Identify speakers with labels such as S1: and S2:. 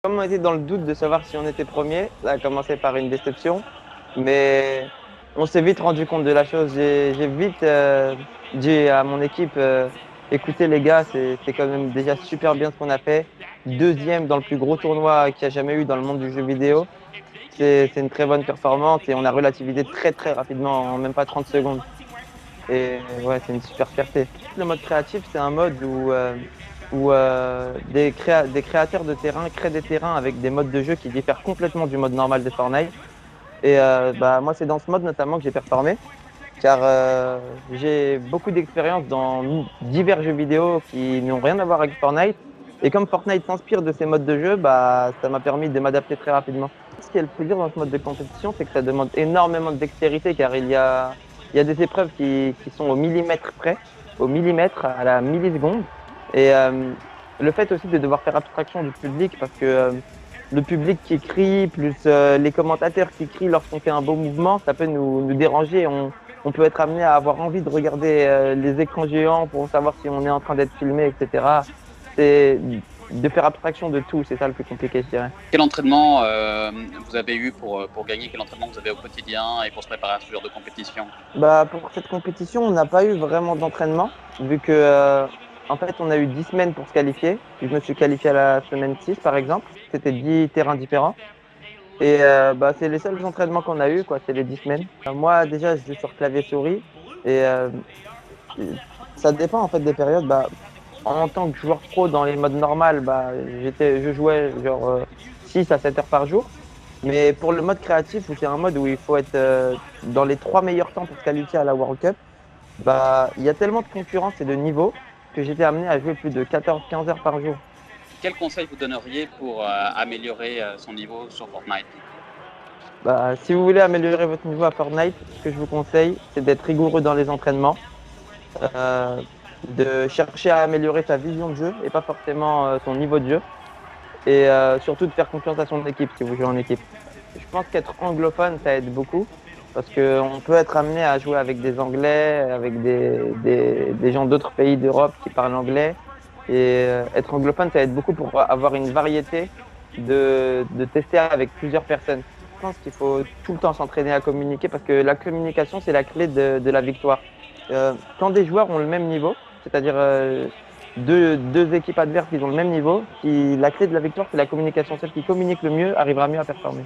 S1: Comme on était dans le doute de savoir si on était premier, ça a commencé par une déception, mais on s'est vite rendu compte de la chose. J'ai vite dit à mon équipe, écoutez les gars, c'est quand même déjà super bien ce qu'on a fait. Deuxième dans le plus gros tournoi qu'il y a jamais eu dans le monde du jeu vidéo. C'est une très bonne performance et on a relativisé très très rapidement, en même pas 30 secondes. Et ouais, c'est une super fierté. Le mode créatif, c'est un mode où des créateurs de terrain créent des terrains avec des modes de jeu qui diffèrent complètement du mode normal de Fortnite. Et bah, moi, c'est dans ce mode notamment que j'ai performé, car j'ai beaucoup d'expérience dans divers jeux vidéo qui n'ont rien à voir avec Fortnite. Et comme Fortnite s'inspire de ces modes de jeu, bah, ça m'a permis de m'adapter très rapidement. Ce qui est le plus dur dans ce mode de compétition, c'est que ça demande énormément de dextérité, car il y a des épreuves qui sont au millimètre près, au millimètre, à la milliseconde. Et le fait aussi de devoir faire abstraction du public, parce que le public qui crie, plus les commentateurs qui crient lorsqu'on fait un beau mouvement, ça peut nous déranger. On peut être amené à avoir envie de regarder les écrans géants pour savoir si on est en train d'être filmé, etc. C'est de faire abstraction de tout, c'est ça le plus compliqué, je dirais.
S2: Quel entraînement vous avez eu pour gagner? Quel entraînement vous avez au quotidien et pour se préparer à ce genre de compétition?
S1: Bah, pour cette compétition, on n'a pas eu vraiment d'entraînement, vu que en fait, on a eu 10 semaines pour se qualifier. Je me suis qualifié à la semaine 6, par exemple. C'était 10 terrains différents. Et bah, c'est les seuls entraînements qu'on a eu, quoi, c'est les 10 semaines. Moi, déjà, je joue sur clavier souris. Et ça dépend en fait des périodes. Bah, en tant que joueur pro dans les modes normales, bah, je jouais genre 6 à 7 heures par jour. Mais pour le mode créatif, où c'est un mode où il faut être dans les 3 meilleurs temps pour se qualifier à la World Cup, bah, il y a tellement de concurrence et de niveaux que j'étais amené à jouer plus de 14-15 heures par jour.
S2: Quel conseil vous donneriez pour améliorer son niveau sur Fortnite?
S1: Bah, si vous voulez améliorer votre niveau à Fortnite, ce que je vous conseille, c'est d'être rigoureux dans les entraînements, euh, de chercher à améliorer sa vision de jeu et pas forcément son niveau de jeu, et surtout de faire confiance à son équipe si vous jouez en équipe. Je pense qu'être anglophone, ça aide beaucoup parce qu'on peut être amené à jouer avec des Anglais, avec des gens d'autres pays d'Europe qui parlent anglais. Et être anglophone, ça aide beaucoup pour avoir une variété de tester avec plusieurs personnes. Je pense qu'il faut tout le temps s'entraîner à communiquer parce que la communication, c'est la clé de la victoire. Quand des joueurs ont le même niveau, c'est-à-dire deux équipes adverses qui ont le même niveau, la clé de la victoire, c'est la communication. Celle qui communique le mieux arrivera mieux à performer.